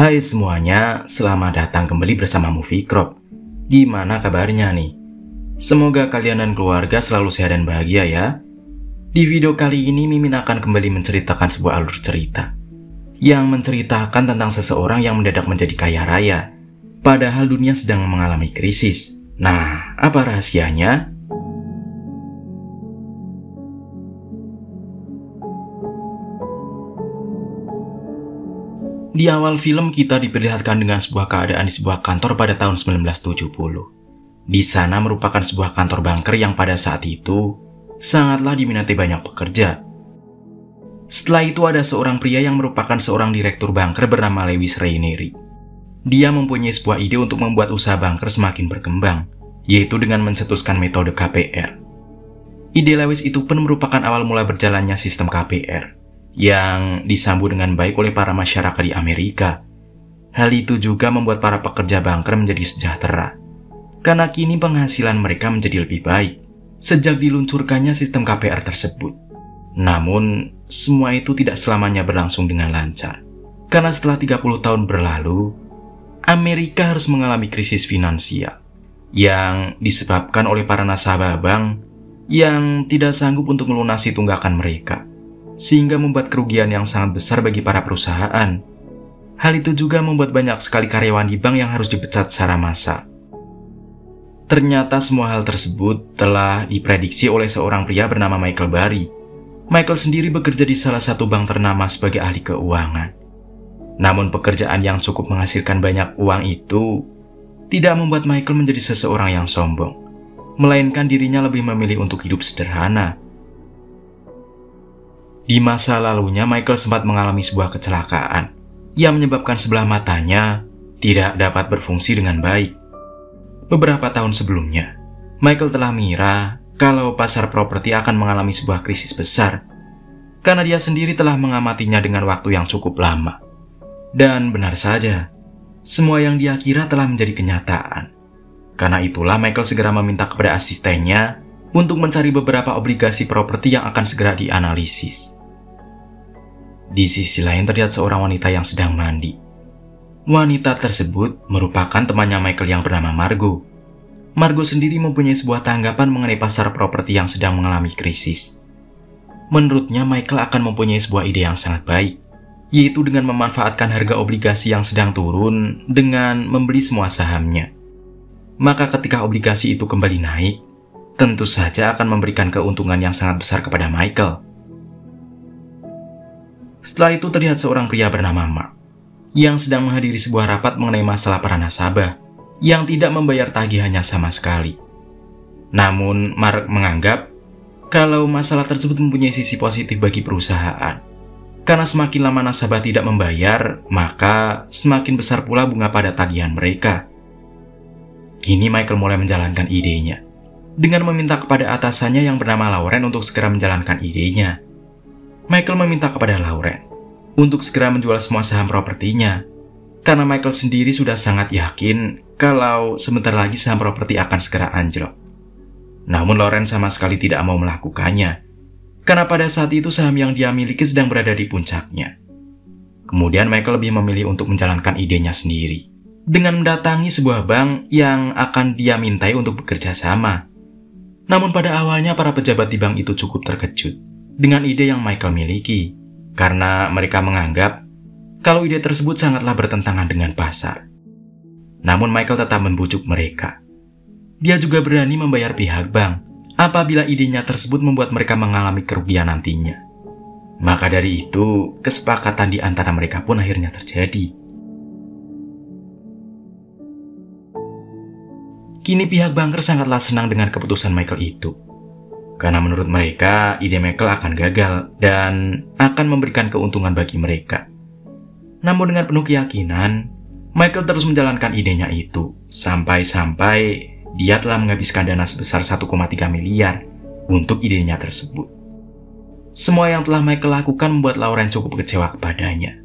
Hai semuanya, selamat datang kembali bersama Movie Crop. Gimana kabarnya nih? Semoga kalian dan keluarga selalu sehat dan bahagia ya. Di video kali ini Mimin akan kembali menceritakan sebuah alur cerita yang menceritakan tentang seseorang yang mendadak menjadi kaya raya, padahal dunia sedang mengalami krisis. Nah, apa rahasianya? Di awal film kita diperlihatkan dengan sebuah keadaan di sebuah kantor pada tahun 1970. Di sana merupakan sebuah kantor banker yang pada saat itu sangatlah diminati banyak pekerja. Setelah itu ada seorang pria yang merupakan seorang direktur banker bernama Lewis Ranieri. Dia mempunyai sebuah ide untuk membuat usaha banker semakin berkembang, yaitu dengan mencetuskan metode KPR. Ide Lewis itu pun merupakan awal mula berjalannya sistem KPR yang disambut dengan baik oleh para masyarakat di Amerika. Hal itu juga membuat para pekerja banker menjadi sejahtera, karena kini penghasilan mereka menjadi lebih baik sejak diluncurkannya sistem KPR tersebut. Namun, semua itu tidak selamanya berlangsung dengan lancar, karena setelah 30 tahun berlalu, Amerika harus mengalami krisis finansial yang disebabkan oleh para nasabah bank yang tidak sanggup untuk melunasi tunggakan mereka, sehingga membuat kerugian yang sangat besar bagi para perusahaan. Hal itu juga membuat banyak sekali karyawan di bank yang harus dipecat secara massal. Ternyata semua hal tersebut telah diprediksi oleh seorang pria bernama Michael Burry. Michael sendiri bekerja di salah satu bank ternama sebagai ahli keuangan. Namun pekerjaan yang cukup menghasilkan banyak uang itu tidak membuat Michael menjadi seseorang yang sombong, melainkan dirinya lebih memilih untuk hidup sederhana. Di masa lalunya, Michael sempat mengalami sebuah kecelakaan yang menyebabkan sebelah matanya tidak dapat berfungsi dengan baik. Beberapa tahun sebelumnya, Michael telah mengira kalau pasar properti akan mengalami sebuah krisis besar, karena dia sendiri telah mengamatinya dengan waktu yang cukup lama. Dan benar saja, semua yang dia kira telah menjadi kenyataan. Karena itulah Michael segera meminta kepada asistennya untuk mencari beberapa obligasi properti yang akan segera dianalisis. Di sisi lain terlihat seorang wanita yang sedang mandi. Wanita tersebut merupakan temannya Michael yang bernama Margo. Margo sendiri mempunyai sebuah tanggapan mengenai pasar properti yang sedang mengalami krisis. Menurutnya Michael akan mempunyai sebuah ide yang sangat baik, yaitu dengan memanfaatkan harga obligasi yang sedang turun dengan membeli semua sahamnya. Maka ketika obligasi itu kembali naik, tentu saja akan memberikan keuntungan yang sangat besar kepada Michael. Setelah itu terlihat seorang pria bernama Mark yang sedang menghadiri sebuah rapat mengenai masalah para nasabah yang tidak membayar tagihannya sama sekali. Namun Mark menganggap kalau masalah tersebut mempunyai sisi positif bagi perusahaan, karena semakin lama nasabah tidak membayar, maka semakin besar pula bunga pada tagihan mereka. Kini Michael mulai menjalankan idenya dengan meminta kepada atasannya yang bernama Lauren untuk segera menjalankan idenya. Michael meminta kepada Lauren untuk segera menjual semua saham propertinya, karena Michael sendiri sudah sangat yakin kalau sebentar lagi saham properti akan segera anjlok. Namun Lauren sama sekali tidak mau melakukannya, karena pada saat itu saham yang dia miliki sedang berada di puncaknya. Kemudian Michael lebih memilih untuk menjalankan idenya sendiri dengan mendatangi sebuah bank yang akan dia mintai untuk bekerja sama. Namun pada awalnya para pejabat di bank itu cukup terkejut dengan ide yang Michael miliki, karena mereka menganggap kalau ide tersebut sangatlah bertentangan dengan pasar. Namun Michael tetap membujuk mereka. Dia juga berani membayar pihak bank apabila idenya tersebut membuat mereka mengalami kerugian nantinya. Maka dari itu, kesepakatan di antara mereka pun akhirnya terjadi. Kini pihak banker sangatlah senang dengan keputusan Michael itu, karena menurut mereka ide Michael akan gagal dan akan memberikan keuntungan bagi mereka. Namun dengan penuh keyakinan, Michael terus menjalankan idenya itu, sampai-sampai dia telah menghabiskan dana sebesar 1,3 miliar untuk idenya tersebut. Semua yang telah Michael lakukan membuat Lauren cukup kecewa kepadanya,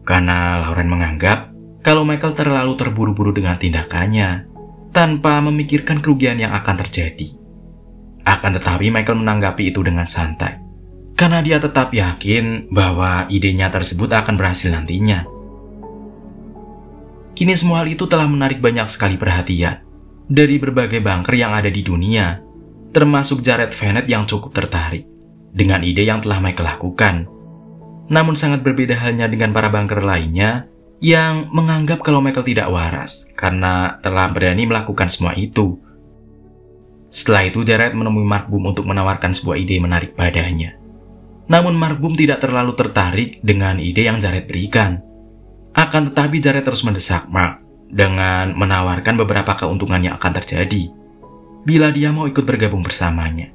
karena Lauren menganggap kalau Michael terlalu terburu-buru dengan tindakannya, tanpa memikirkan kerugian yang akan terjadi. Akan tetapi Michael menanggapi itu dengan santai, karena dia tetap yakin bahwa idenya tersebut akan berhasil nantinya. Kini semua hal itu telah menarik banyak sekali perhatian dari berbagai banker yang ada di dunia, termasuk Jared Venet yang cukup tertarik dengan ide yang telah Michael lakukan. Namun sangat berbeda halnya dengan para banker lainnya yang menganggap kalau Michael tidak waras karena telah berani melakukan semua itu. Setelah itu Jared menemui Mark Boom untuk menawarkan sebuah ide menarik padanya. Namun Mark Boom tidak terlalu tertarik dengan ide yang Jared berikan. Akan tetapi Jared terus mendesak Mark dengan menawarkan beberapa keuntungan yang akan terjadi bila dia mau ikut bergabung bersamanya.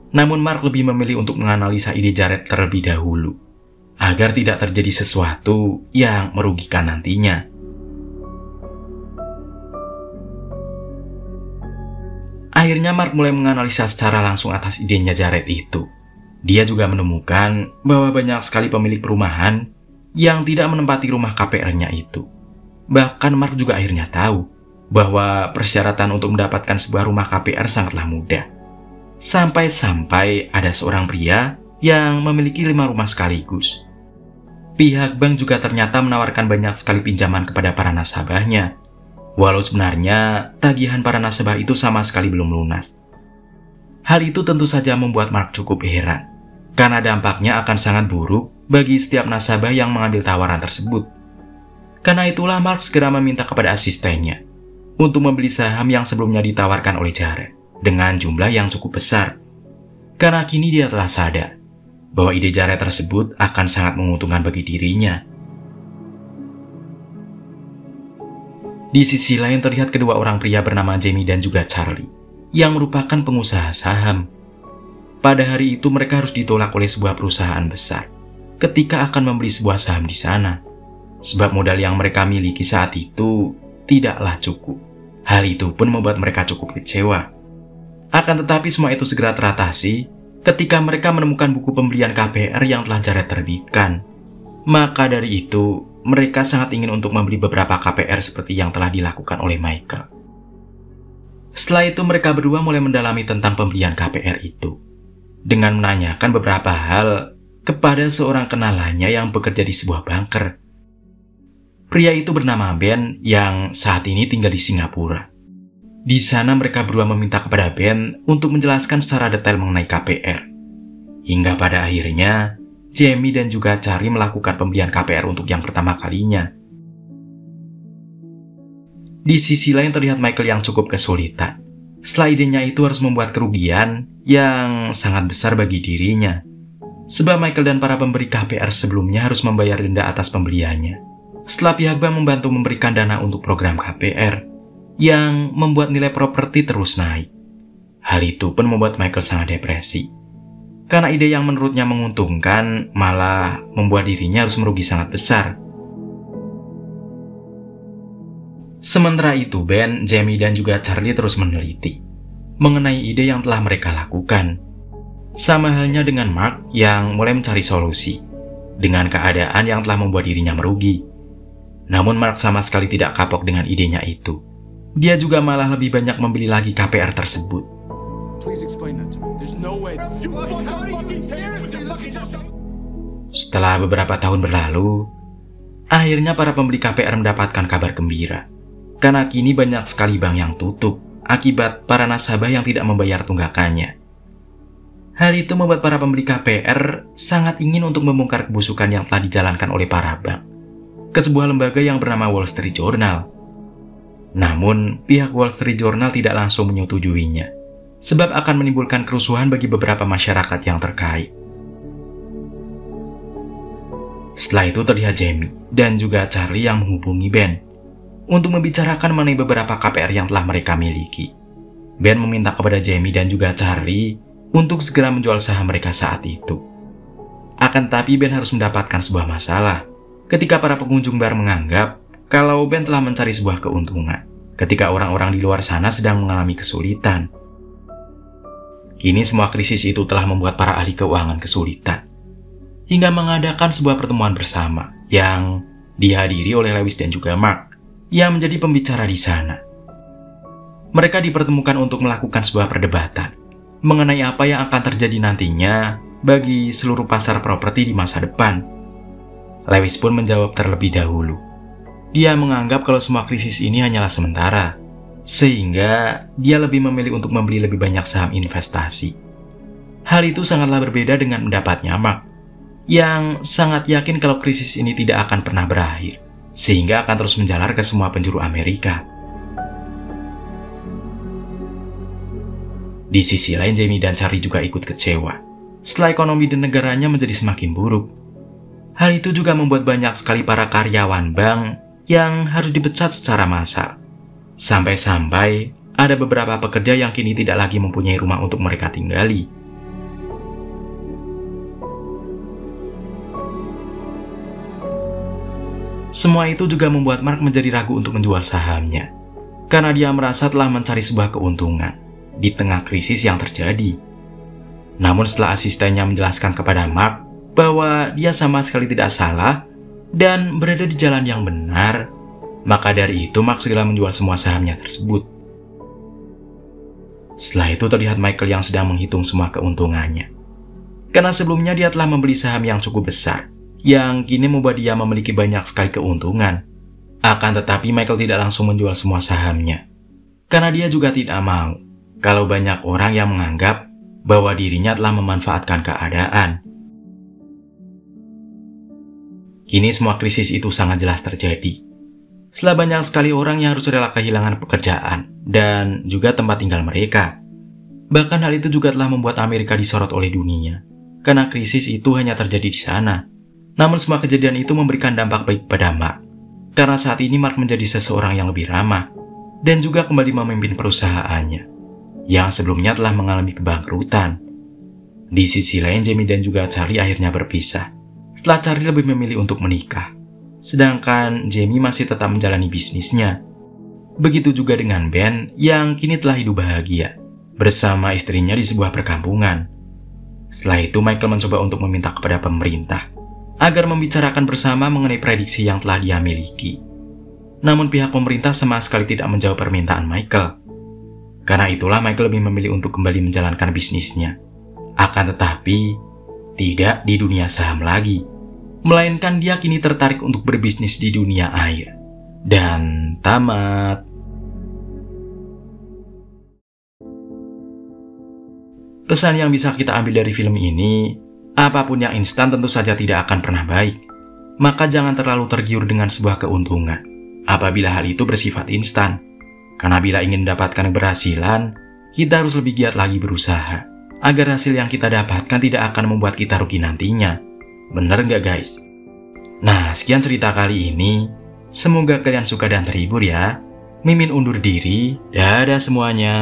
Namun Mark lebih memilih untuk menganalisa ide Jared terlebih dahulu, agar tidak terjadi sesuatu yang merugikan nantinya. Akhirnya Mark mulai menganalisa secara langsung atas idenya Jared itu. Dia juga menemukan bahwa banyak sekali pemilik perumahan yang tidak menempati rumah KPR-nya itu. Bahkan Mark juga akhirnya tahu bahwa persyaratan untuk mendapatkan sebuah rumah KPR sangatlah mudah. Sampai-sampai ada seorang pria yang memiliki 5 rumah sekaligus. Pihak bank juga ternyata menawarkan banyak sekali pinjaman kepada para nasabahnya, walau sebenarnya tagihan para nasabah itu sama sekali belum lunas. Hal itu tentu saja membuat Mark cukup heran, karena dampaknya akan sangat buruk bagi setiap nasabah yang mengambil tawaran tersebut. Karena itulah Mark segera meminta kepada asistennya untuk membeli saham yang sebelumnya ditawarkan oleh Jared dengan jumlah yang cukup besar. Karena kini dia telah sadar bahwa ide Jared tersebut akan sangat menguntungkan bagi dirinya. Di sisi lain terlihat kedua orang pria bernama Jamie dan juga Charlie yang merupakan pengusaha saham. Pada hari itu mereka harus ditolak oleh sebuah perusahaan besar ketika akan membeli sebuah saham di sana, sebab modal yang mereka miliki saat itu tidaklah cukup. Hal itu pun membuat mereka cukup kecewa. Akan tetapi semua itu segera teratasi ketika mereka menemukan buku pembelian KPR yang telah Jared terbitkan. Maka dari itu, mereka sangat ingin untuk membeli beberapa KPR seperti yang telah dilakukan oleh Michael. Setelah itu mereka berdua mulai mendalami tentang pembelian KPR itu, dengan menanyakan beberapa hal kepada seorang kenalannya yang bekerja di sebuah banker. Pria itu bernama Ben yang saat ini tinggal di Singapura. Di sana mereka berdua meminta kepada Ben untuk menjelaskan secara detail mengenai KPR. Hingga pada akhirnya, Jamie dan juga Charlie melakukan pembelian KPR untuk yang pertama kalinya. Di sisi lain terlihat Michael yang cukup kesulitan. Setelah idenya itu harus membuat kerugian yang sangat besar bagi dirinya. Sebab Michael dan para pemberi KPR sebelumnya harus membayar denda atas pembeliannya. Setelah pihak bank membantu memberikan dana untuk program KPR, yang membuat nilai properti terus naik. Hal itu pun membuat Michael sangat depresi. Karena ide yang menurutnya menguntungkan malah membuat dirinya harus merugi sangat besar. Sementara itu Ben, Jamie dan juga Charlie terus meneliti mengenai ide yang telah mereka lakukan. Sama halnya dengan Mark yang mulai mencari solusi dengan keadaan yang telah membuat dirinya merugi. Namun Mark sama sekali tidak kapok dengan idenya itu. Dia juga malah lebih banyak membeli lagi KPR tersebut. Setelah beberapa tahun berlalu, akhirnya para pembeli KPR mendapatkan kabar gembira. Karena kini banyak sekali bank yang tutup akibat para nasabah yang tidak membayar tunggakannya. Hal itu membuat para pembeli KPR sangat ingin untuk membongkar kebusukan yang telah dijalankan oleh para bank ke sebuah lembaga yang bernama Wall Street Journal. Namun, pihak Wall Street Journal tidak langsung menyetujuinya, sebab akan menimbulkan kerusuhan bagi beberapa masyarakat yang terkait. Setelah itu terlihat Jamie dan juga Charlie yang menghubungi Ben untuk membicarakan mengenai beberapa KPR yang telah mereka miliki. Ben meminta kepada Jamie dan juga Charlie untuk segera menjual saham mereka saat itu. Akan tetapi Ben harus mendapatkan sebuah masalah ketika para pengunjung bar menganggap kalau Ben telah mencari sebuah keuntungan ketika orang-orang di luar sana sedang mengalami kesulitan. Kini semua krisis itu telah membuat para ahli keuangan kesulitan, hingga mengadakan sebuah pertemuan bersama yang dihadiri oleh Lewis dan juga Mark yang menjadi pembicara di sana. Mereka dipertemukan untuk melakukan sebuah perdebatan mengenai apa yang akan terjadi nantinya bagi seluruh pasar properti di masa depan. Lewis pun menjawab terlebih dahulu Dia menganggap kalau semua krisis ini hanyalah sementara, sehingga dia lebih memilih untuk membeli lebih banyak saham investasi. Hal itu sangatlah berbeda dengan pendapatnya Mark, yang sangat yakin kalau krisis ini tidak akan pernah berakhir, sehingga akan terus menjalar ke semua penjuru Amerika. Di sisi lain, Jamie dan Charlie juga ikut kecewa setelah ekonomi dan negaranya menjadi semakin buruk. Hal itu juga membuat banyak sekali para karyawan bank yang harus dipecat secara massal. Sampai-sampai ada beberapa pekerja yang kini tidak lagi mempunyai rumah untuk mereka tinggali. Semua itu juga membuat Mark menjadi ragu untuk menjual sahamnya, karena dia merasa telah mencari sebuah keuntungan di tengah krisis yang terjadi. Namun setelah asistennya menjelaskan kepada Mark bahwa dia sama sekali tidak salah dan berada di jalan yang benar, maka dari itu Mark segera menjual semua sahamnya tersebut. Setelah itu terlihat Michael yang sedang menghitung semua keuntungannya, karena sebelumnya dia telah membeli saham yang cukup besar, yang kini membuat dia memiliki banyak sekali keuntungan. Akan tetapi Michael tidak langsung menjual semua sahamnya, karena dia juga tidak mau kalau banyak orang yang menganggap bahwa dirinya telah memanfaatkan keadaan. Kini semua krisis itu sangat jelas terjadi. Setelah banyak sekali orang yang harus rela kehilangan pekerjaan dan juga tempat tinggal mereka. Bahkan hal itu juga telah membuat Amerika disorot oleh dunia, karena krisis itu hanya terjadi di sana. Namun semua kejadian itu memberikan dampak baik pada Mark, karena saat ini Mark menjadi seseorang yang lebih ramah dan juga kembali memimpin perusahaannya yang sebelumnya telah mengalami kebangkrutan. Di sisi lain, Jamie dan juga Charlie akhirnya berpisah setelah Charlie lebih memilih untuk menikah, sedangkan Jamie masih tetap menjalani bisnisnya. Begitu juga dengan Ben yang kini telah hidup bahagia bersama istrinya di sebuah perkampungan. Setelah itu, Michael mencoba untuk meminta kepada pemerintah agar membicarakan bersama mengenai prediksi yang telah dia miliki. Namun pihak pemerintah sama sekali tidak menjawab permintaan Michael. Karena itulah Michael lebih memilih untuk kembali menjalankan bisnisnya. Akan tetapi, tidak di dunia saham lagi, melainkan dia kini tertarik untuk berbisnis di dunia air. Dan tamat. Pesan yang bisa kita ambil dari film ini, apapun yang instan tentu saja tidak akan pernah baik. Maka jangan terlalu tergiur dengan sebuah keuntungan apabila hal itu bersifat instan. Karena bila ingin mendapatkan keberhasilan, kita harus lebih giat lagi berusaha, agar hasil yang kita dapatkan tidak akan membuat kita rugi nantinya. Bener nggak guys? Nah, sekian cerita kali ini. Semoga kalian suka dan terhibur ya. Mimin undur diri. Dadah semuanya.